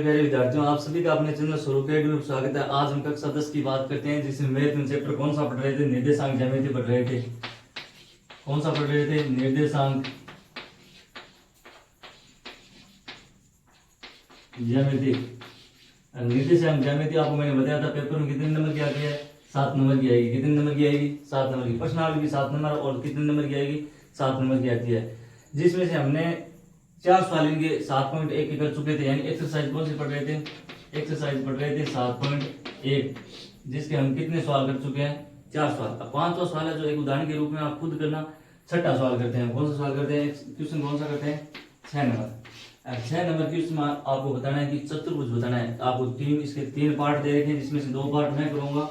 मेरे प्यारे विद्यार्थियों, आप सभी का अपने चैनल स्वरूप में स्वागत है। आज हम कक्षा 10 की बात करते हैं, जिसमें मैथ में चैप्टर कौन सा पढ़ रहे थे? निर्देशांक ज्यामिति पढ़ रहे थे। कौन सा पढ़ रहे थे? निर्देशांक ज्यामिति। निर्देशांक ज्यामिति आपको मैंने बताया था पेपर में कितने नंबर की आती है? 7 नंबर की आएगी। कितने नंबर की आएगी? 7 नंबर की। प्रश्नावली भी 7 नंबर और कितने नंबर की आएगी? 7 नंबर की आती है, जिसमें से हमने 4 सवाल इनके 7.1 के कर चुके थे। यानी एक्सरसाइज कौन सी पढ़ रहे थे? एक्सरसाइज पढ़ रहे थे 7.1, जिसके हम कितने सवाल कर चुके हैं? 4 सवाल। अब 5वां सवाल है जो एक उदाहरण के रूप में आप खुद करना। 6ठा सवाल करते हैं। कौन सा सवाल करते हैं? क्वेश्चन कौन सा करते हैं? 6 नंबर। 6 नंबर क्वेश्चन में आपको बताना है कि चतुर्भुज बताना है। आपको इसके 3 पार्ट दे रखे हैं, जिसमें से 2 पार्ट मैं करूंगा,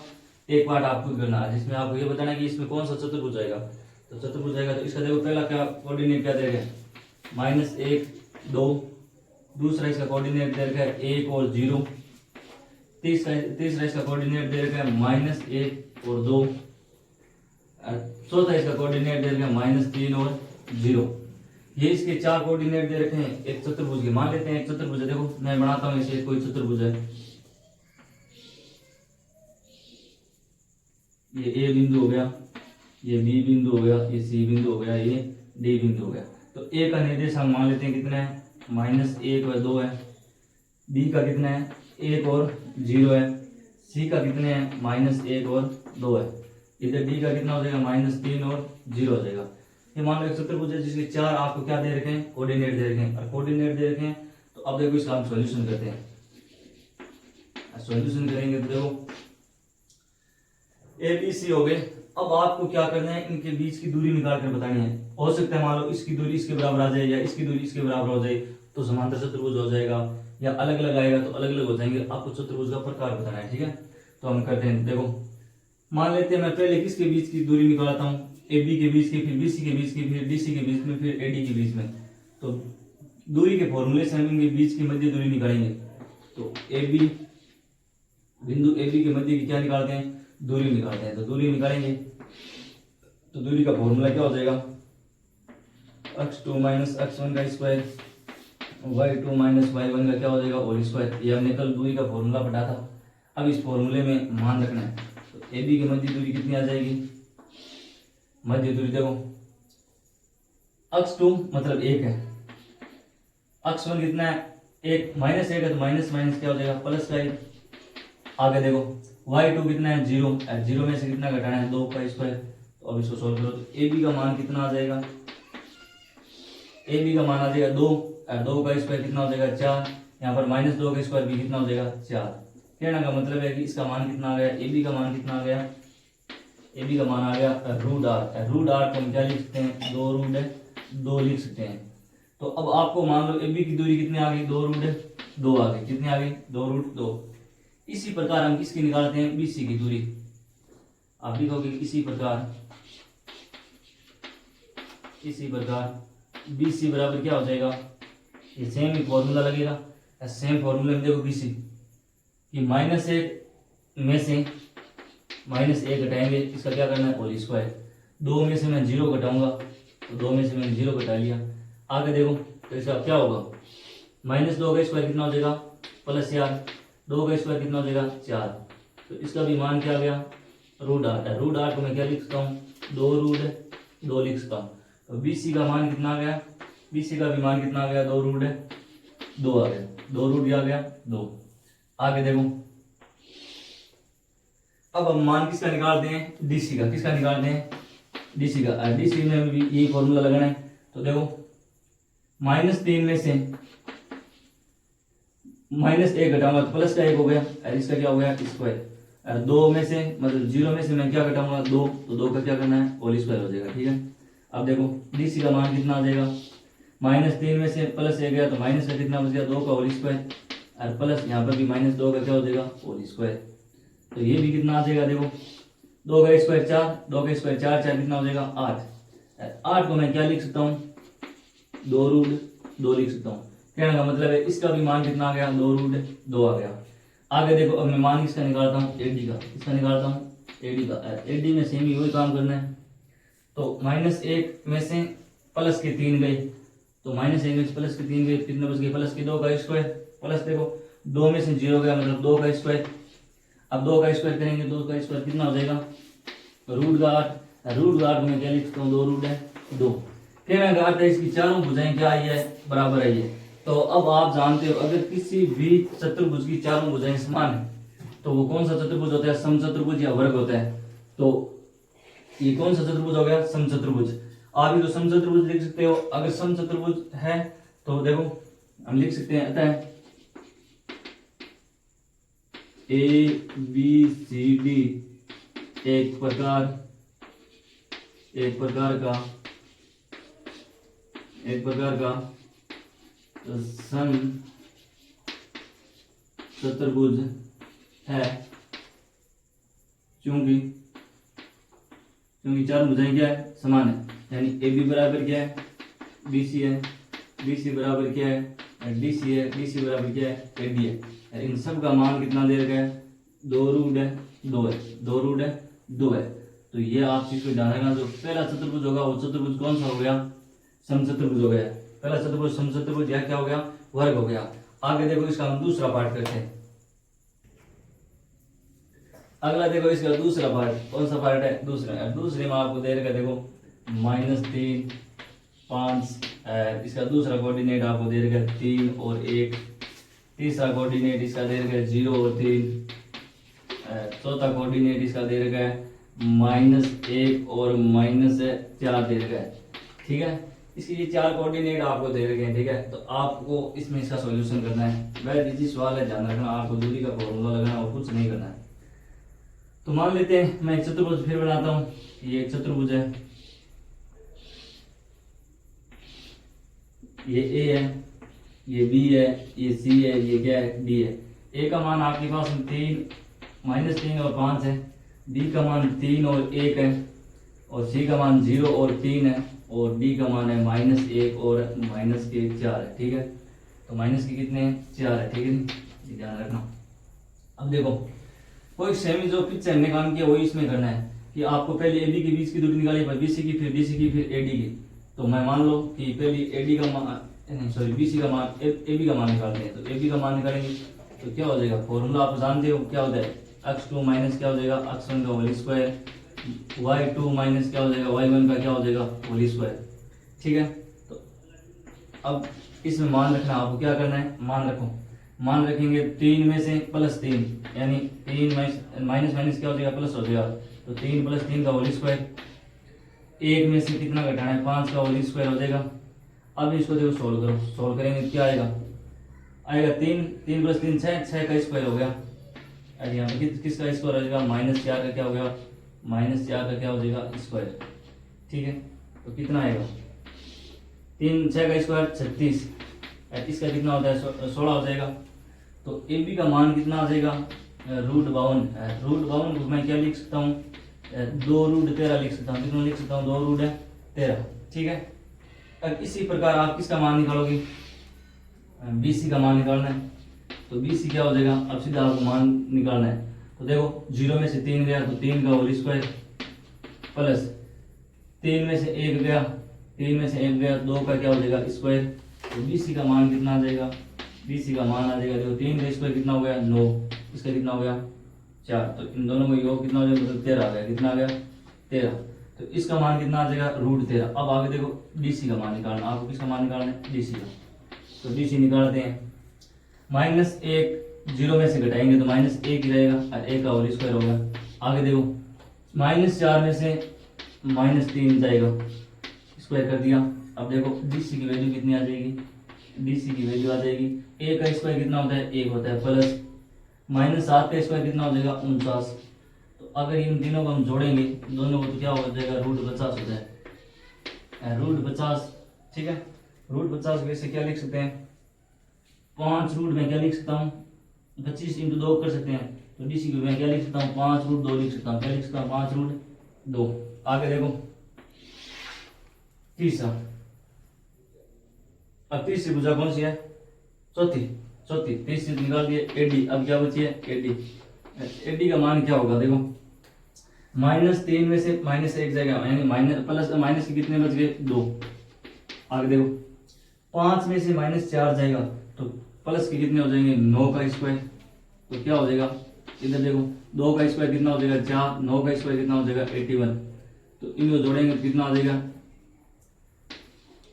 1 पार्ट आप खुद करना है, जिसमें आपको ये बताना है कि इसमें कौन सा चतुर्भुज आएगा। तो चतुर्भुज आएगा तो इसका देखो पहला क्या कोऑर्डिनेट क्या दे रखे हैं? -1 2। दूसरा इसका कोऑर्डिनेट दे रखा है 1 और 0। तीसरा इसका कोऑर्डिनेट दे रखा है -1 और 2। चौथा इसका कोऑर्डिनेट दे रखा है -3 और 0। ये इसके 4 कोऑर्डिनेट दे रखे हैं एक चतुर्भुज के। मान लेते हैं एक चतुर्भुज है। देखो मैं बनाता हूं इसे, कोई चतुर्भुज है। ये ए बिंदु हो गया, ये बी बिंदु हो गया, ये सी बिंदु हो गया, ये डी बिंदु हो गया। तो ए का निर्देशांक मान लेते हैं कितना है? -1 और 2 है। बी का कितना है? 1 और 0 है। सी का कितने हैं? -1 और 2 है। इधर डी का कितना हो जाएगा? -3 और 0 हो जाएगा। ये मान लो एक चतुर्भुज है जिसके 4 आपको क्या दे रखे हैं? कोऑर्डिनेट दे रखे हैं। और कोऑर्डिनेट दे रखे हैं तो अब देखो इसका हम सॉल्यूशन करते हैं। सॉल्यूशन करेंगे तो देखो ए बी सी हो गए। अब आपको क्या करना है? इनके बीच की दूरी निकाल कर बतानी है। हो सकता है मान लो इसकी दूरी इसके बराबर आ जाए, या इसकी दूरी इसके बराबर हो जाए, तो समांतर चतुर्भुज हो जाएगा, या अलग अलग आएगा तो अलग अलग हो जाएंगे। आपको चतुर्भुज का प्रकार बताना है, ठीक है? तो हम करते हैं। देखो मान लेते हैं मैं पहले किसके बीच की दूरी निकालता हूँ? ए बी के बीच की, फिर बी सी के बीच की, फिर डी सी के बीच में, फिर ए डी के बीच में। तो दूरी के फॉर्मूले से हम इनके बीच की मध्य दूरी निकालेंगे। तो ए बी बिंदु ए बी के मध्य की क्या निकालते हैं? दूरी निकालते हैं। तो दूरी निकालेंगे तो दूरी का फॉर्मूला क्या हो जाएगा? x2 - x1 का स्क्वायर, y2 - y1 का क्या हो जाएगा? Whole square. ये हमने कल दूरी का फॉर्मूला पढ़ा था। अब इस फॉर्मूले में मान रखना है। तो ए बी की मध्य दूरी कितनी आ जाएगी? मध्य दूरी देखो x2 मतलब 1 है, x1 कितना है? 1 -1 है तो माइनस माइनस क्या हो जाएगा? प्लस का 1। आगे देखो y2 कितना है? 0। 0 में से कितना घटाना है? 2 का स्क्वायर। तो अब इसको सोल्व करो तो ए बी का मान कितना आ जाएगा? ए बी का मान आ जाएगा 2। 2 का स्क्वायर कितना हो जाएगा? 4। यहाँ पर -2 का स्क्वायर भी कितना हो जाएगा? 4। कहने का मतलब है कि इसका मान कितना आ गया? ए बी का मान कितना आ गया? ए बी का मान आ गया √r। √r को हम क्या लिख सकते हैं? 2√2 लिख सकते हैं। तो अब आपको मान लो ए बी की दूरी कितनी आ गई? 2√2 आ गई। कितनी आ गई? 2√2। इसी प्रकार हम किसकी निकालते हैं? बी सी की दूरी। आप लिखोगे इसी प्रकार बी सी बराबर क्या हो जाएगा? ये सेम ही फॉर्मूला लगेगा। सेम फॉर्मूले में देखो बी सी कि -1 में से -1 घटाएंगे, इसका क्या करना है? Whole square. 2 में से मैं 0 घटाऊंगा, तो 2 में से मैंने 0 घटा लिया। आगे देखो तो इसका क्या होगा? -2 का स्क्वायर कितना हो जाएगा? +4। 2 का स्क्वायर कितना हो जाएगा? 4। तो इसका भी मान क्या आ गया? √r। √r को मैं क्या लिख सकता हूँ? 2√2 लिख सकता हूँ। तो BC का मान कितना आ गया? BC का भी मान कितना आ गया? 2√2 आ गया। 2 आ गया 2। आगे देखो अब हम मान किसका निकालते हैं? DC का। किसका निकालते हैं? DC का। DC में भी यही फॉर्मूला लगाना है। तो देखो -3 में से -1 घटाऊंगा तो प्लस का 1 हो गया, और इसका क्या हो गया? स्क्वायर। और 2 में से मतलब 0 में से मैं क्या घटाऊंगा? 2, तो 2 का क्या करना है? होल स्क्वायर हो जाएगा, ठीक है? अब देखो DC का मान कितना आ जाएगा? -3 में से +1 गया तो माइनस का कितना बच गया? 2 का होल स्क्वायर। और प्लस यहाँ पर भी -2 का क्या हो जाएगा? Whole square. तो ये भी कितना आ जाएगा? देखो 2 का स्क्वायर 4, 2 का स्क्वायर 4, 4 कितना हो जाएगा? 8। 8 को मैं क्या लिख सकता हूँ? 2√2 लिख सकता हूँ। कहने का मतलब है इसका भी मान कितना आ गया? 2√2 आ गया। आगे देखो अब मैं मान किसका निकालता हूँ? AD का। किसका निकालता हूँ? AD का। AD में सेम ही वही काम करना है। तो -1 में से प्लस के 3 गए, तो -1 में से प्लस के 3 गए, कितने बच गए? प्लस के 2 का स्क्वायर। प्लस देखो 2 में से 0 गया मतलब 2 का स्क्वायर। अब 2 का स्क्वायर करेंगे, 2 का स्क्वायर कितना हो जाएगा, √8। √8 में क्या लिख सकता हूँ, 2 रूट है 2। फिर मैं कहा था इसकी चारों भुजाएं क्या आई है, बराबर आई है। तो अब आप जानते हो अगर किसी भी चतुर्भुज की चारों भुजाएं समान है तो वो कौन सा चतुर्भुज होता है, समचतुर्भुज या वर्ग होता है। तो ये कौन सा चतुर्भुज हो गया, समचतुर्भुज। आप इसको समचतुर्भुज लिख सकते हो। अगर समचतुर्भुज है तो देखो हम लिख सकते हैं, अतः ABCD एक प्रकार का समचतुर्भुज है, क्योंकि चार भुजाएं क्या है, समान है। यानी AB बराबर क्या है, BC है, BC बराबर क्या है, DC है, DC बराबर क्या है, AD है। इन सब का मान कितना दे रखा है, 2 रूट है 2 है, 2 रूट है 2 है। तो ये आप चीज को ध्यान रखना, जो पहला चतुर्भुज होगा वो चतुर्भुज कौन सा हो गया, समचतुर्भुज हो गया। पहला चतुर्भुज समचतुर्भुज, यह क्या हो गया, वर्ग हो गया। आगे देखो इसका हम दूसरा पार्ट करते हैं। अगला देखो इसका दूसरा पार्ट, कौन सा पार्ट है, दूसरा। दूसरे में आपको दे रखा देखो -3 5, इसका दूसरा कोऑर्डिनेट आपको दे रखा 3 और 1। तीसरा कोऑर्डिनेट इसका दे रखा है 0 और 3। चौथा कोऑर्डिनेट इसका दे रखा है -1 और -4 दे रखा है। ठीक है, इसके ये 4 कोऑर्डिनेट आपको दे रखे हैं। ठीक है, तो आपको इसमें इसका सॉल्यूशन करना है। वह इजी सवाल है, ध्यान रखना, आपको दूरी का फॉर्मूला लगाना और कुछ नहीं करना है। तो मान लेते हैं मैं एक चतुर्भुज फिर बनाता हूं। ये एक चतुर्भुज है, ये A है, ये B है, ये C है, ये क्या है, D है। A का मान आपके पास 3 और 5 है, B का मान 3 और 1 है, और C का मान 0 और 3 है, और D का मान है -1 और -4 है। ठीक है, तो माइनस के कितने हैं, 4 है। ठीक है, ये ध्यान रखना। अब देखो कोई सेमी जो पिक्चर हमने काम किया वही इसमें करना है कि आपको पहले AB के बीच की दूरी निकाली, फिर BC की, फिर DC की, फिर AD की। तो मैं मान लो कि पहले AD का मान, नहीं सॉरी, BC का मान, AB का मान निकालते हैं। तो AB का मान निकालेंगे तो क्या हो जाएगा, फॉर्मूला आप जानते हो क्या होता है, x2 माइनस क्या हो जाएगा, x1 का होल स्क्वायर, y2 माइनस क्या हो जाएगा, y1 का क्या हो जाएगा, होल स्क्वायर। ठीक है, तो अब इसमें मान रखना, आपको क्या करना है, मान रखो। मान रखेंगे 3 में से +3, यानी 3 माइनस क्या हो जाएगा, प्लस हो जाएगा। तो 3 + 3 का होल स्क्वायर। 1 में से कितना घटाना है, 5 का होल स्क्वायर हो जाएगा। अब इसको देखो सोल्व करो, सोल्व करेंगे क्या आएगा, 3 + 3 6 का स्क्वायर हो गया। अब यहाँ पे किसका स्क्वायर हो जाएगा, -4 का क्या हो गया, -4 का क्या हो जाएगा, स्क्वायर। ठीक है, तो कितना आएगा, 3 6 का स्क्वायर 36, इसका कितना होता है, 16 हो जाएगा। तो AB का मान कितना आ जाएगा, √52 को मैं क्या लिख सकता हूँ, 2√13 लिख सकता हूँ। कितना लिख सकता हूँ, 2√13। ठीक है, अब इसी प्रकार आप किसका मान निकालोगे, BC का मान निकालना है। तो BC क्या हो जाएगा, अब सीधा आपको मान निकालना है। तो देखो 0 में से 3 गया तो 3 का होल स्क्वायर, प्लस 3 में से 1 गया, 3 में से 1 गया, 2 का क्या हो जाएगा, स्क्वायर। तो BC का मान कितना आ जाएगा, BC का मान आ जाएगा, देखो 3 का स्क्वायर कितना हो गया, 9, इसका कितना हो गया, 4। तो इन दोनों का योग कितना हो जाएगा, मतलब 13 आ गया। कितना आ गया, 13। तो इसका मान कितना आ जाएगा, √13। अब आगे देखो DC का मान निकालना, आपको किसका मान निकालना है, DC का। तो DC निकालते हैं, -1 0 में से घटाएंगे तो -1 ही रहेगा, और 1 का होल स्क्वायर होगा। आगे देखो -4 में से -3 जाएगा, स्क्वायर कर दिया। अब देखो DC की वैल्यू कितनी आ जाएगी, DC की वैल्यू आ जाएगी, A का स्क्वायर कितना होता है, 1 होता है, प्लस -7 का स्क्वायर कितना हो जाएगा, 49। तो अगर इन तीनों को हम जोड़ेंगे दोनों को तो क्या हो जाएगा, √50 हो जाए, √50। ठीक है, √50 वैसे क्या लिख सकते हैं, 5 रूट में क्या लिख सकता हूँ, 25 × 2 कर सकते हैं। तो DC को मैं क्या लिख सकता हूँ, 5√2 लिख सकता हूँ। क्या लिख सकता हूँ, 5√2। आगे देखो तीसरा, अब तीसरी भुजा कौन सी है, चौथी। तीसरी निकाल दिए, AD। अब क्या बची है, AD का मान क्या होगा, देखो -3 में से -1 जाएगा, यानी माइनस के कितने बच गए, 2। आगे देखो 5 में से -4 जाएगा, तो प्लस के कितने हो जाएंगे 9 का स्क्वायर, तो क्या हो जाएगा इधर देखो 2 का स्क्वायर कितना हो जाएगा 4, 9 का स्क्वायर कितना हो जाएगा 81, तो इनको जोड़ेंगे तो कितना आ जाएगा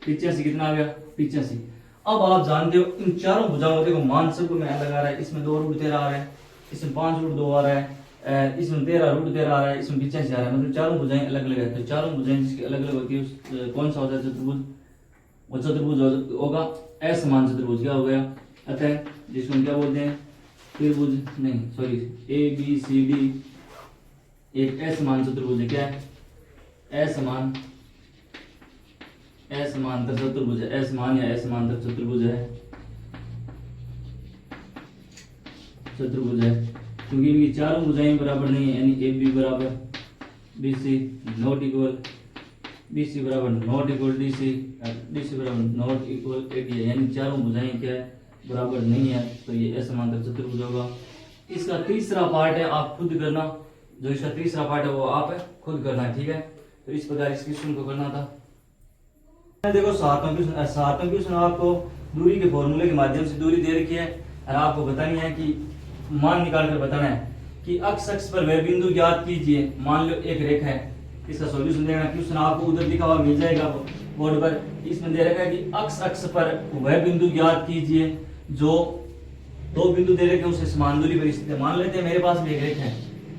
85, कितना आ गया 85। अब आप जानते हो इन चारों भुजाओं देखो मान सबको में अलग आ रहा है, इसमें 2 रूट 13 आ रहा है, इसमें 5 रूट 2 आ रहा है, इसमें 13 रूट 13 आ रहा है, इसमें 85 आ रहा है, मतलब चारों भुजाएं अलग अलग है। तो चारों भुजाएं जिसकी अलग अलग होती है कौन सा होता है चतुर्भुज, वो चतुर्भुज होगा असमान चतुर्भुज। क्या हो गया अतः जिसको हम क्या बोलते हैं त्रिभुज, नहीं sorry A B C D एक असमान चतुर्भुज है। क्या है असमांतर चतुर्भुज है, असमान या असमांतर चतुर्भुज है, क्योंकि इनकी चारों भुजाएं बराबर नहीं है, यानी ए बी बराबर B C not equal B C बराबर not equal D C, D C बराबर नॉट इक्वल ए डी है, यानी चारों भुजाएं क्या है बराबर नहीं है, तो ये असमांतर चतुर्भुज होगा। इसका तीसरा पार्ट है आप खुद करना, जो इसका तीसरा पार्ट है वो आप खुद करना है, ठीक है। तो इस प्रकार इस क्वेश्चन को करना था। देखो सातवां क्वेश्चन आपको दूरी के फॉर्मूले के माध्यम से दूरी दे रखी है और आपको बतानी है कि मान निकाल कर बताना है कि अक्ष पर वह बिंदु ज्ञात कीजिए। मान लो एक रेखा है, इसका सॉल्यूशन देना क्वेश्चन आपको उधर लिखा हुआ मिल जाएगा बोर्ड पर। इसमें दे रखा है कि अक्ष पर वह बिंदु ज्ञात कीजिए जो 2 बिंदु दे रखे उसे समान दूरी पर स्थित है। मान लेते हैं मेरे पास भी एक रेखा है,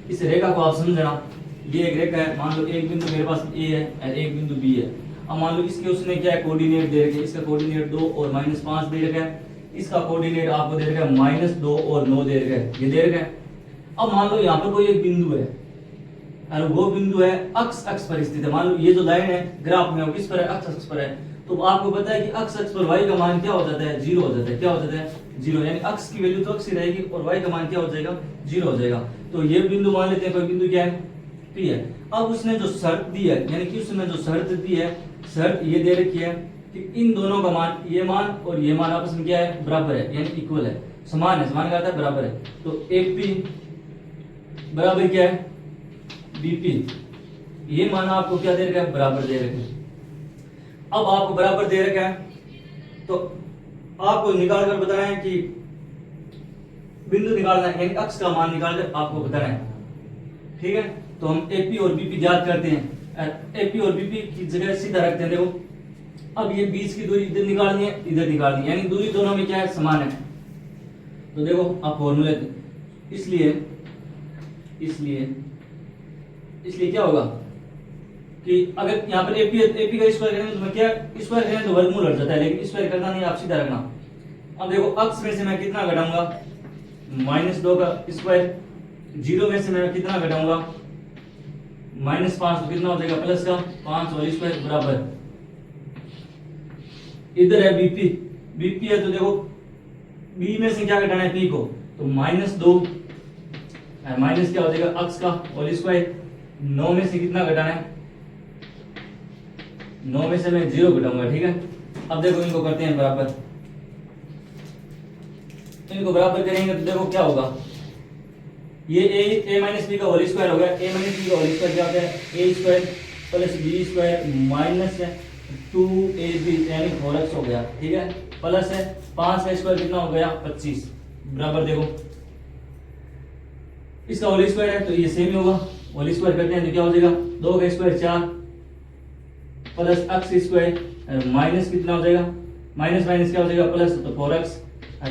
इस रेखा को आप समझना, ये एक रेखा है, मान लो एक बिंदु मेरे पास ए है और एक बिंदु बी है। अब मान लो इसके उसने क्या है कोऑर्डिनेट दे रखे, इसका कोऑर्डिनेट 2 और -5 दे रखा है, इसका कोऑर्डिनेट आपको दे रखा है -2 और 9 दे रखा है, ये दे रखा है। अब मान लो यहाँ पर कोई एक बिंदु है और वो बिंदु है अक्ष पर स्थित है। मान लो ये जो लाइन है ग्राफ में वो किस पर है अक्ष पर है, तो आपको पता है कि अक्ष पर y का मान क्या हो जाता है 0 हो जाता है। क्या हो जाता है 0, यानी अक्ष की वैल्यू तो अक्ष ही रहेगी और y का मान क्या हो जाएगा 0 हो जाएगा। तो ये बिंदु मान लेते हैं कोई बिंदु क्या है P है। अब उसने जो शर्त दी है, यानी कि उसने जो शर्त दी है, शर्त ये दे रखी है कि इन दोनों का मान, ये मान और ये मान आपस में क्या है बराबर है, यानी इक्वल है, समान है, समान का अर्थ है बराबर है। तो AP बराबर क्या है BP, ये मान आपको क्या दे रखा है बराबर दे रखा है। अब आपको बराबर दे रखा है तो आपको निकाल कर बताना है कि बिंदु निकालना है, यानी अक्ष का मान निकाल कर आपको बताना है, ठीक है। तो हम AP और BP ज्ञात करते हैं, AP और BP की जगह सीधा रखते हैं। देखो अब ये बीच की दूरी इधर निकालनी है, इधर निकालनी है, यानी दूरी दोनों में क्या है समान है। तो देखो आप फॉर्मूले, इसलिए क्या होगा कि अगर यहाँ पर AP का स्क्वायर करेंगे तो मैं क्या स्क्वायर करें तो वर्गमूल हट जाता है, लेकिन स्क्वायर करना नहीं, आप सीधा रखना। अब देखो अक्ष में से मैं कितना घटाऊंगा -2 का स्क्वायर, 0 में से मैं कितना घटाऊंगा -5, तो कितना हो जाएगा प्लस का 5 और स्क्वायर बराबर, इधर है BP है, तो देखो B में से क्या घटाना है P को, तो -2 माइनस क्या हो जाएगा अक्ष का होल स्क्वायर, 9 में से कितना घटाना है 9 में से मैं 0 घटाऊंगा, ठीक है। अब देखो इनको करते हैं बराबर, इनको बराबर करेंगे तो देखो क्या होगा, ये a माइनस बी का होल स्क्वायर हो गया, a माइनस बी का होल स्क्वायर क्या होता है a square plus B square minus 2ab यानी 4x हो गया, ठीक है, प्लस है 5 का स्क्वायर कितना हो गया 25 बराबर देखो इसका होल स्क्वायर है तो ये सेम ही होगा, होल स्क्वायर करते हैं तो क्या हो जाएगा 2 का square 4 plus x square minus कितना हो जाएगा माइनस माइनस क्या हो जाएगा प्लस, तो 4x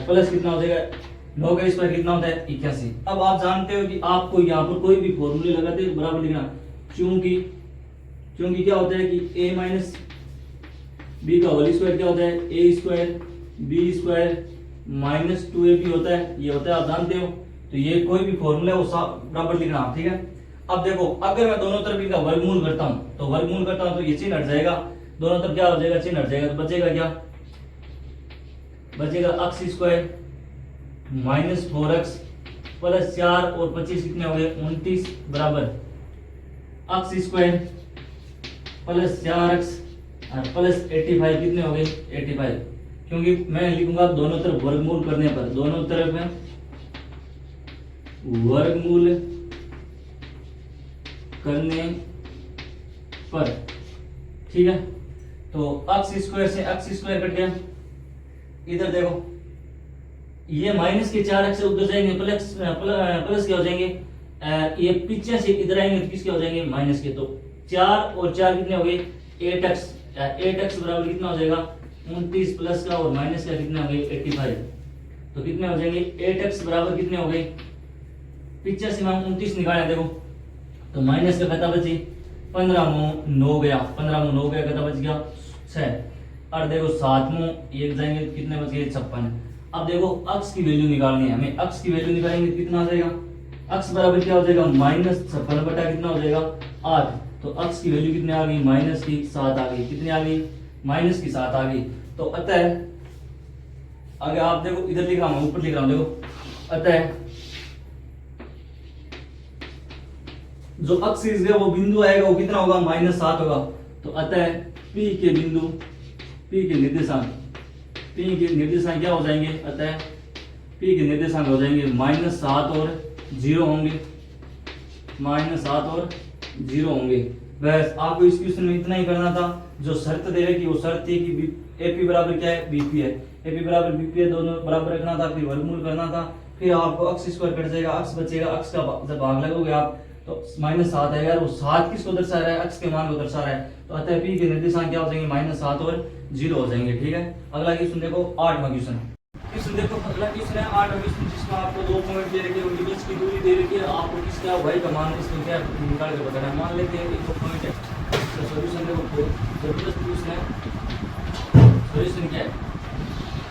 प्लस कितना हो जाएगा 9 का स्क्वायर कितना होता है 81। अब आप जानते हो कि आपको यहाँ पर कोई भी फॉर्मूले लगाते हैं बराबर लिखना, क्योंकि क्या होता है कि a माइनस बी का होल स्क्वायर क्या होता है a square B square minus 2ab होता है, ये होता है आप जानते हो। तो ये कोई भी फॉर्मूला है वो बराबर लिखना, ठीक है। अब देखो अगर मैं दोनों तरफ इनका वर्गमूल करता हूँ तो ये चिन्ह हट जाएगा, दोनों तरफ क्या हो जाएगा चिन्ह हट जाएगा, तो बचेगा क्या, बचेगा x square minus 4x plus 4 और 25 कितने हो गए 29 बराबर x स्क्वायर प्लस 4x और प्लस 85 कितने हो गए 85, क्योंकि मैं लिखूंगा दोनों तरफ वर्गमूल करने पर, दोनों तरफ है वर्गमूल करने पर, ठीक है। तो x स्क्वायर से x स्क्वायर कट गया, इधर देखो ये माइनस के 4 अक्स उधर जाएंगे, प्लस प्लस क्या हो जाएंगे, ये पीछे से इधर आएंगे तो किसके हो जाएंगे, माइनस के। तो 4 और 4 कितने हो गए, 8x। 8x बराबर कितना हो जाएगा, 29 प्लस का और माइनस का कितने हो गए, 85। तो कितने हो जाएंगे, 8x बराबर कितने हो गए, पीछे से हम 29 निकाले, देखो तो माइनस का कितना बची, 15 मुँह 9 गया, 15 मुँह 9 गया, कितना बच गया 6। और देखो 7 मुँह 1 जाएंगे, कितने बच गए 56। अब देखो अक्स की वैल्यू निकालनी है हमें, अक्स की वैल्यू निकालेंगे कितना आ जाएगा, अक्स बराबर क्या हो जाएगा, -56 बटा कितना हो जाएगा 8। तो अक्स की वैल्यू कितने आ गई, माइनस की 7 आ गई, कितनी आ गई, माइनस की 7 आ गई। तो अतः आगे आप देखो, इधर लिख रहा हूं, ऊपर लिख रहा हूं, देखो अतः जो अक्सिस है वो बिंदु आएगा वो कितना होगा, -7 होगा। तो अतः P के बिंदु, P के निर्देशांक, P के निर्देशांक क्या हो जाएंगे, अतः P के निर्देशांक हो जाएंगे -7 और 0 होंगे, -7 और 0 होंगे। बस आपको इस क्वेश्चन में इतना ही करना था। जो शर्त दे रखी वो शर्त थी कि AP बराबर क्या है, BP है, AP बराबर BP है, दोनों बराबर रखना था, फिर वर्गमूल करना था, फिर आपको अक्स स्क्वायर कट जाएगा, अक्स बचेगा, अक्स का जब भाग लगोगे आप तो -7 आएगा, वो 7 किसको दर्शा रहा है, अक्स के मान को दर्शा रहा है। तो अतः P के निर्देशांक क्या हो जाएंगे, -7 और 0 हो जाएंगे। ठीक है, अगला क्वेश्चन देखो, 8वां क्वेश्चन देखो, अगला क्वेश्चन है 8वां क्वेश्चन, जिसमें आपको 2 पॉइंट दे रखे हैं, उनके बीच की दूरी दे रखी है, आपको किसका y का मान इसमें क्या निकाल के बताना है। मान लेते हैं एक 2 पॉइंट है, तो सॉल्यूशन देखो जबरदस्त क्वेश्चन है। सॉल्यूशन क्या है,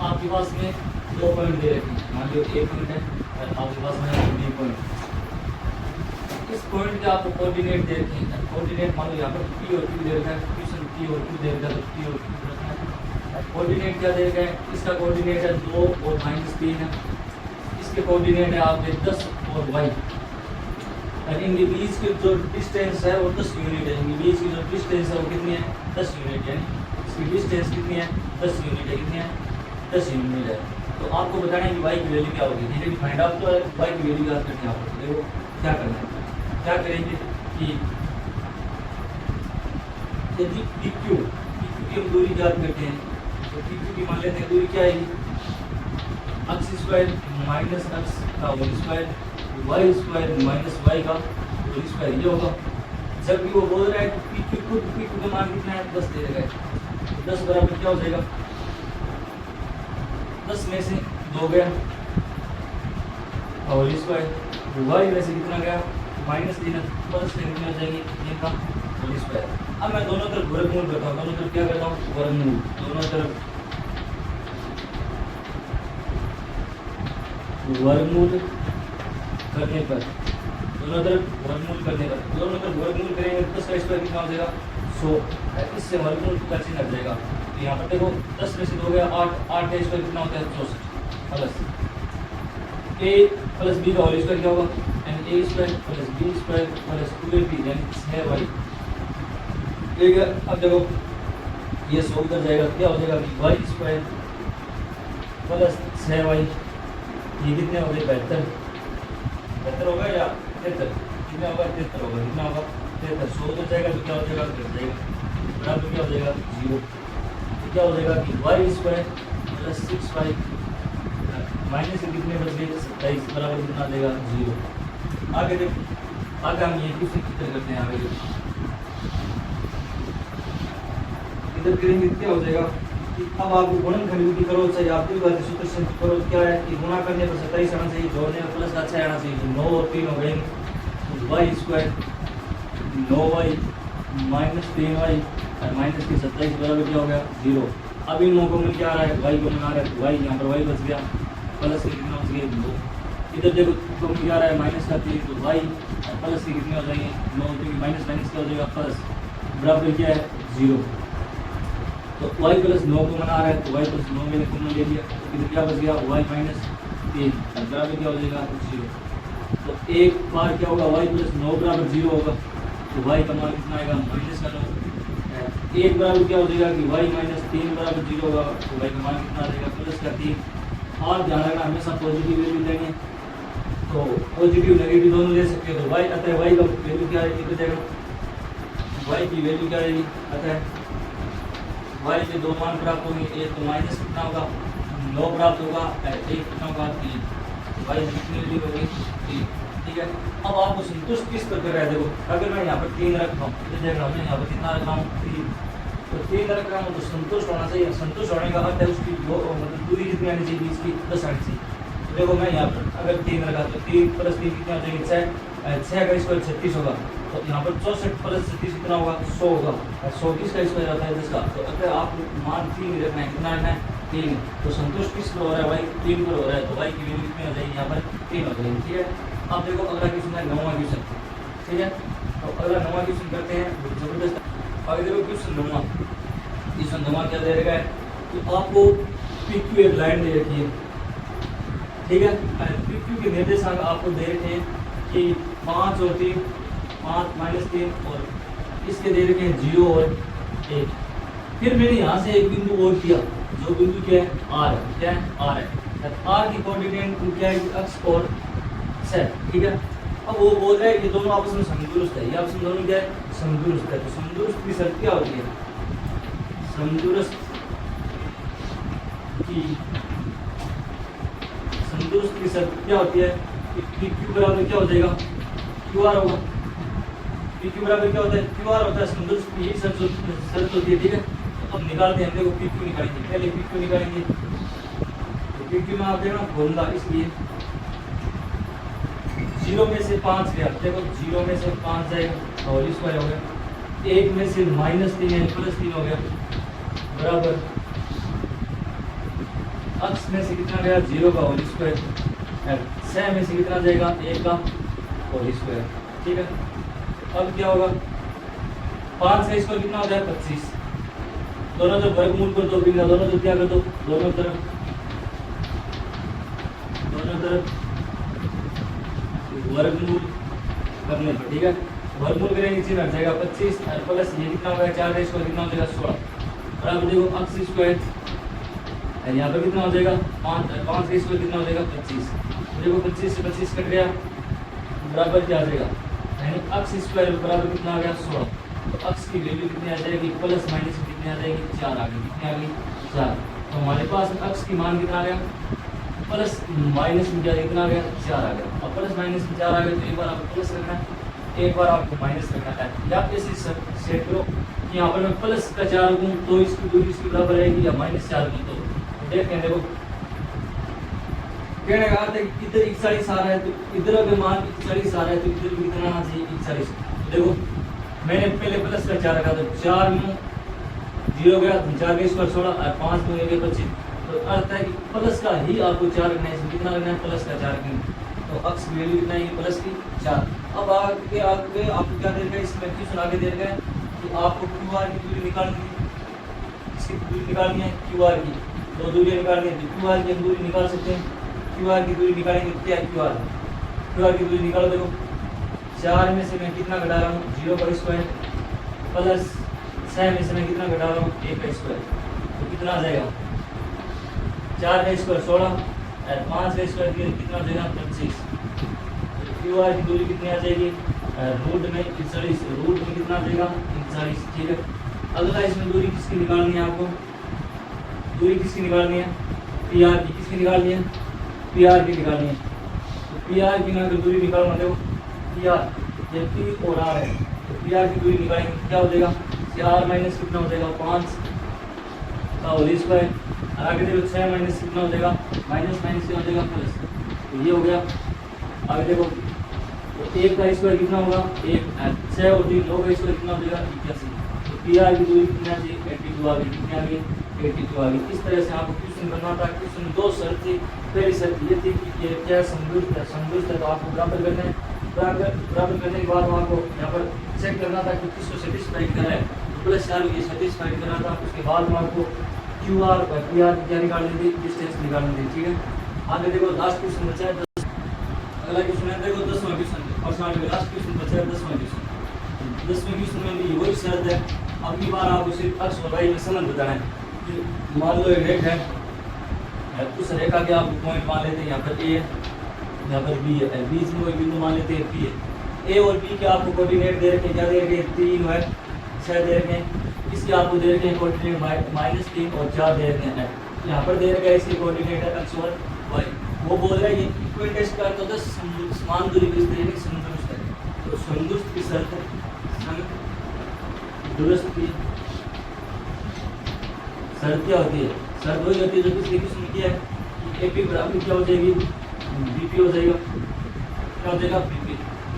आपके पास में 2 पॉइंट दे रखे हैं, मान लो 1 पॉइंट है और आपके पास में 2 पॉइंट। इस पॉइंट के आपको कोऑर्डिनेट दे रखे हैं, कोऑर्डिनेट मान लो यहाँ पर P और Q दे रखा है, क्वेश्चन P और Q दे रखा है, तो P और Q रखना है। कोऑर्डिनेट क्या दे रखा है, इसका कोऑर्डिनेट है 2 और -3 है, इसके कोऑर्डिनेट है आपके 10 और y। और इनके बीच के जो डिस्टेंस है वो 10 यूनिट है, इनके बीच की जो डिस्टेंस है वो कितनी है, 10 यूनिट, यानी इसकी डिस्टेंस कितनी है, 10 यूनिट है, कितनी है 10 यूनिट है। तो आपको बताना है कि y की वैल्यू क्या होगी, ठीक है, फाइंड आउट तो y की वैल्यू याद करनी है आपको। देखो क्या करना है, क्या करेंगे कि यदि PQ की हम दूरी ज्ञात करते हैं, तो PQ की मान लेते हैं दूरी क्या आएगी, अक्स स्क्वायर माइनस अक्स का whole square, Y square minus Y का होल स्क्वायर, ये होगा। जब भी वो बोल रहा है तो PQ का मान कितना है, 10 दे रखा है, तो 10 बराबर क्या हो जाएगा, 10 में से 2 गया होल स्क्वायर, वाई में से कितना गया -3, प्लस कितनी हो जाएगी 3 का होल स्क्वायर। अब मैं दोनों तरफ वर्गमूल करता हूँ, दोनों तरफ क्या करता हूँ, वर्गमूल, दोनों तरफ वर्गमूल करने पर, दोनों तरफ वर्गमूल करने पर, दोनों तरफ वर्गमूल करेंगे तो 10 का स्क्वायर कितना हो जाएगा 100, इससे वर्गमूल का चिन्ह हट जाएगा। तो यहाँ पर देखो 10 में से 2 गया 8, 8 का स्क्वायर कितना होता है 64, प्लस a प्लस b का होल स्क्वायर क्या होगा, यानी a square plus b square plus 2ab यानी 6y। ठीक है, अब देखो ये 100 उधर जाएगा, क्या हो जाएगा y स्क्वायर प्लस 6y, ये कितने हो गए 72 होगा या 73, कितना होगा 73 होगा, कितना होगा 73। 100 उधर जाएगा तो क्या हो जाएगा, घट जाएगा, बराबर क्या हो जाएगा 0। तो क्या हो जाएगा कि y square plus 6y minus से कितने बच गए 27 बराबर कितना आ जाएगा 0। आगे देखो, आगे हम ये क्वेश्चन किधर करते हैं, आगे इधर करेंगे क्या हो जाएगा कि अब आपको गुणनखंड विधि करो, चाहे आप द्विघाती सूत्र से करो, क्या है कि गुणा करने पर 27 आना चाहिए, जोड़ने में प्लस का 6 आना चाहिए, 9 और 3 हो गए, तो y square 9y minus 3y और माइनस के 27 बराबर क्या हो गया 0। अब इन नौ को मिल क्या आ रहा है, y को मिला रहा है, तो y यहाँ पर y बच गया, प्लस के कितना हो गया 2। इधर देखो तो मिल आ रहा है माइनस का 3, तो y प्लस के कितने हो जाएंगे 9, क्योंकि माइनस माइनस क्या हो जाएगा प्लस, बराबर क्या है 0। तो y प्लस 9 को मना रहा है, तो y प्लस 9 मैंने कॉमन ले लिया, तो इधर क्या बच गया y माइनस 3 बराबर क्या हो जाएगा 0। तो एक बार क्या होगा y प्लस 9 बराबर 0 होगा, तो y का मान कितना आएगा माइनस का 9। एक बराबर क्या हो जाएगा कि y माइनस 3 बराबर 0 होगा, तो y का मान कितना आ जाएगा प्लस का 3। और ध्यान रखना हमेशा पॉजिटिव वैल्यू लेंगे, तो पॉजिटिव नेगेटिव दोनों ले सकते हो। तो y अतः y का वैल्यू क्या आएगी, कितना जाएगा y की वैल्यू क्या आएगी, अतः y के 2 मान प्राप्त होंगे, एक तो माइनस कितना होगा 9 प्राप्त होगा, एक कितना होगा 3, भाई कितनी वैल्यू होगी 3, ठीक है। अब आपको संतुष्ट किस पर कर रहा है, देखो अगर मैं यहाँ पर 3 रख रहा हूँ तो देख रहा हूँ यहाँ पर कितना रख रहा हूँ 3, तो 3 रख रहा हूँ तो संतुष्ट होना चाहिए। संतुष्ट होने का अर्थ है उसकी मतलब दूरी कितनी आनी चाहिए, इसकी 10 आनी चाहिए। देखो मैं यहाँ पर अगर 3 रखा तो 3 + 3 कितना हो जाएगी 6 का स्क्वायर 36 होगा, तो यहाँ पर 64 + 36 कितना होगा 100 होगा। 100 किसका स्क्वायर आता है 10 का, तो अगर आप मान 3 रखना है, कितना रखना है 3, तो संतुष्ट किस पर हो रहा है भाई 3 पर हो रहा है, तो भाई की वैल्यू कितनी हो जाएगी यहाँ पर 3 हो जाएगी, ठीक है। अब देखो अगला क्वेश्चन है 9वां क्वेश्चन, ठीक है। तो अगला 9वां क्वेश्चन करते हैं, जबरदस्त। आगे देखो क्वेश्चन 9वां क्या दे रखा है कि आपको PQ एक लाइन दे रखी है, ठीक है। PQ के निर्देशांक आपको दे रखे हैं कि 5 और 3, 5 - 3 और इसके दे रखे हैं 0 और 1। फिर मैंने यहाँ से एक बिंदु और किया, जो बिंदु क्या है R है, क्या है R है। R की कोऑर्डिनेट क्या है अक्ष और z, ठीक है। अब वो बोल रहा है कि दोनों आपस में समदुरुस्त है, ये आपस में दोनों क्या है समदुरुस्त है। तो समदुरुस्त की शर्त क्या होती है, समदुरुस्त की शर्त क्या होती है कि Q बराबर क्या हो जाएगा QR होगा। PQ बराबर क्या होता है QR होता है, समदुरुस्त की यही शर्त होती है, ठीक है। अब निकालते हैं, देखो PQ निकालेंगे, पहले PQ निकालेंगे। तो PQ में आप देखना फॉर्मूला, इसलिए 0 में से 5 गया, देखो 0 में से 5 जाएगा और स्क्वायर हो गया, 1 में से -3 है +3 हो गया, बराबर अक्ष में से कितना गया 0 का होल स्क्वायर, 6 में से कितना जाएगा 1 का होल स्क्वायर, ठीक है। अब क्या होगा 5 का स्क्वायर कितना हो जाएगा 25, दोनों तरफ वर्गमूल कर दो, दोनों तरफ क्या कर दो, दोनों तरफ वर्गमूल करने पर, ठीक है। वर्गमूल करेंगे चिन्ह हट जाएगा 25 और प्लस ये कितना हो गया 4 का स्क्वायर कितना हो जाएगा 16, और अब देखो अक्ष स्क्वायर यहाँ पर कितना हो जाएगा 5 का स्क्वायर कितना हो जाएगा 25, देखो 25 से 25 कट गया, बराबर क्या आ जाएगा यानी अक्ष स्क्वायर बराबर कितना आ गया 16। तो अक्ष की वैल्यू कितनी आ जाएगी प्लस माइनस कितनी आ जाएगी 4 आ गई, कितनी आ गई 4। तो हमारे पास अक्ष की मान कितना आ गया प्लस माइनस में क्या कितना आ गया 4 आ गया। अब प्लस माइनस में 4 आ गया तो एक बार आपको प्लस रखना है, एक बार आपको माइनस रखना है, या ऐसे सेट करो कि यहाँ पर मैं प्लस का 4 दूँ तो इसकी दूरी इसके बराबर रहेगी, या -4 दूँ तो देखते हैं। देखो कहने का अर्थ है कि इधर 41 आ रहा है तो इधर अगर मान 41 आ रहा है तो इधर भी कितना आना चाहिए 41। देखो मैंने पहले प्लस का 4 रखा, तो 4 में 0 गया, 4 का स्क्वायर 16 और 5 में हो गया 25, तो अर्थ है कि प्लस का ही आपको 4 रखना है, इसमें कितना रखना है प्लस का 4 रखना, तो अक्ष की वैल्यू कितना है प्लस की 4। अब आगे आपको क्या दे रखा है, इसमें क्वेश्चन आगे दे रखा है कि आपको QR की दूरी निकालनी है, इसकी दूरी निकालनी है QR की, दो दूरियां निकालनी है, तो QR की हम दूरी निकाल सकते हैं। QR की दूरी निकालेंगे क्या है QR की दूरी निकालो। देखो 4 में से मैं कितना घटा रहा हूँ 0 का स्क्वायर, प्लस 6 में से मैं कितना घटा रहा हूँ 1 का स्क्वायर, तो कितना आ जाएगा 4 का स्क्वायर 16 और 5 का स्क्वायर कितना हो जाएगा 25। QR की दूरी कितनी आ जाएगी रूट में 41, रूट में कितना आ जाएगा 39, ठीक है। अगला इसमें दूरी किसकी निकालनी है, आपको दूरी किसकी निकालनी है PR की, किसकी निकालनी है PR की निकालनी है। तो PR की ना दूरी निकालना, देखो PR ये P और R है, तो PR की दूरी निकालेंगे क्या हो जाएगा 4 माइनस कितना हो जाएगा 5 का होल स्क्वायर, और आगे देखो 6 माइनस कितना हो जाएगा माइनस क्या हो जाएगा प्लस, तो ये हो गया। आगे देखो तो 1 का स्क्वायर कितना होगा 1, 6 और 3 9 का स्क्वायर कितना हो जाएगा 81। तो PR की दूरी कितनी आ जाएगी 82 आ गई, कितनी आ गई 82 आ गई। इस तरह से आपको क्वेश्चन करना था। क्वेश्चन 2 शर्त थी, पहली शर्त ये थी कि ये क्या समदुरुस्त है, तो आपको बराबर करना है, बराबर करने के बाद आपको यहाँ पर चेक करना था कि किसको सेटिस्फाइड करना है, तो प्लस 4 ये सेटिस्फाइड करना था। उसके बाद में आपको QR और PR की क्या निकालनी थी, डिस्टेंस निकालनी थी, ठीक है। आगे देखो लास्ट क्वेश्चन बचा है, अगला क्वेश्चन है देखो 10वां क्वेश्चन, और लास्ट क्वेश्चन बचा है 10वां क्वेश्चन। 10वें क्वेश्चन में भी वही शर्त है, अगली बार आपको सिर्फ अक्ष और वाई में संबंध बताना है। मान लो एक रेखा है, उस रेखा के आप पॉइंट मान लेते हैं, यहाँ पर A है, यहाँ पर B है, बीच में कोई बिंदु मान लेते हैं P है। A और B के आपको कोऑर्डिनेट दे रखे हैं, क्या दे रखे हैं 3 और 6 दे रखे हैं, इसके आपको दे रखे हैं कोऑर्डिनेट -3 और 4 दे रखे हैं। यहाँ पर दे रखा है इसके कोऑर्डिनेट है x और y। वो बोल रहा है ये इक्विटेस्ट का अर्थ होता है समान दूरी पर स्थित यानी समदुरुस्त है। तो समदुरुस्त की शर्त समदुरुस्त की शर्त क्या होती है? शर्त वही होती है जो पिछले क्वेश्चन में किया है कि AP बराबर क्या हो जाएगी, BP हो जाएगा, क्या हो जाएगा BP।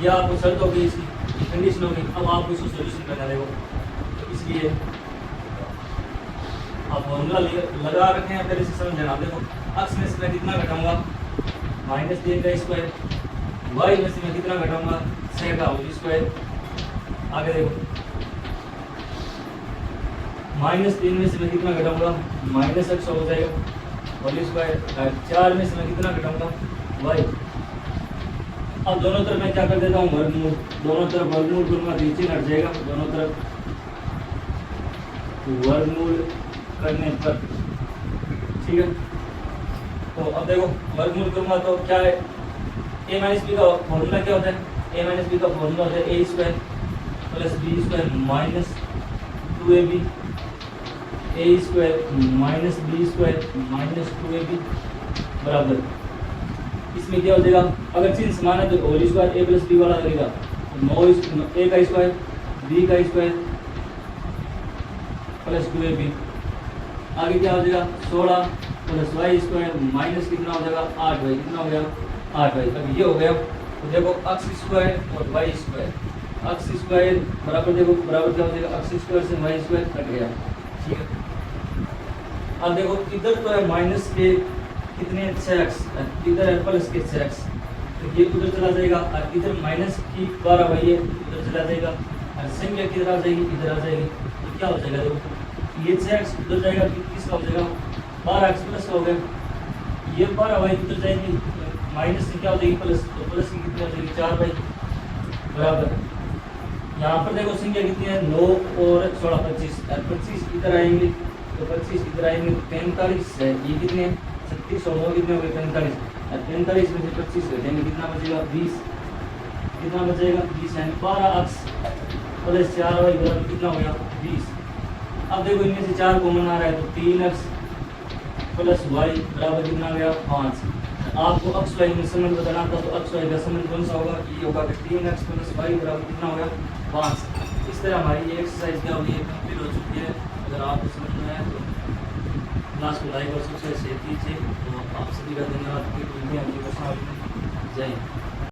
यह आपको शर्त होगी, इसकी कंडीशन होगी। अब आपको इसको सोल्यूशन करना रहेगा, तो इसलिए आप फॉर्मूला लगा रखे हैं, पहले से समझना। देखो x में से मैं कितना घटाऊंगा, -3 का स्क्वायर, y में से मैं कितना घटाऊंगा, 6 का होल स्क्वायर। आगे देखो -3 में से मैं कितना घटाऊंगा, -x हो जाएगा होल स्क्वायर। 4 में से मैं कितना घटाऊंगा, y। अब दोनों तरफ मैं क्या कर देता हूँ, वर्गमूल। दोनों तरफ वर्गमूल करूंगा तो नीचे हट जाएगा, दोनों तरफ वर्गमूल करने पर, ठीक है। तो अब देखो वर्गमूल करूंगा तो क्या है, a माइनस बी का फॉर्मूला क्या होता है, a माइनस बी का फॉर्मूला होता है a square plus B square minus 2ab, a square minus B square minus 2ab बराबर। इसमें क्या हो जाएगा, अगर चिन्ह समान है तो whole square a plus B वाला लगेगा, तो 9 a का स्क्वायर b का स्क्वायर प्लस 2ab। आगे क्या हो जाएगा, 16 प्लस वाई स्क्वायर माइनस कितना हो जाएगा, 8y। कितना हो गया, 8y। अब ये हो गया, तो देखो x स्क्वायर और y स्क्वायर, x स्क्वायर बराबर देखो बराबर क्या हो जाएगा, x स्क्वायर से y स्क्वायर कट गया, ठीक है। अब देखो इधर तो है माइनस के कितने 6x, इधर है प्लस के 6x, तो ये उधर चला जाएगा, और इधर माइनस की 12y है उधर चला जाएगा, और संख्या किधर आ जाएगी, इधर आ जाएगी। तो क्या हो जाएगा, देखो ये 6x उधर जाएगा, किसका हो जाएगा, 12x प्लस का हो गया। ये 12y उधर जाएगी, माइनस से क्या हो जाएगी, प्लस, तो प्लस की कितनी हो जाएगी, 4y बराबर। यहाँ पर देखो संख्या कितनी है, 9 और 16 25, और 25 इधर आएंगे तो 25 इधर आएंगे तो 45 है। ये कितने 36 और 9 कितने हो गए, 45, और 45 में से 25 घटेंगे कितना बचेगा, 20। कितना बचेगा, 20 यानी 12x प्लस 4y बराबर कितना हो गया, 20। अब देखो इनमें से 4 कॉमन आ रहा है तो 3x प्लस y बराबर कितना आ गया, 5। आपको x y में संबंध बताना था, तो x y का संबंध कौन सा होगा, ये होगा कि 3x प्लस y बराबर कितना हो गया, 5। इस तरह हमारी ये एक्सरसाइज क्या होगी, कंप्लीट हो चुकी है। अगर आपको समझ में आया तो क्लास को लाइक और सब्सक्राइब शेयर कीजिए। तो आप सभी का धन्यवाद। जय हिंद।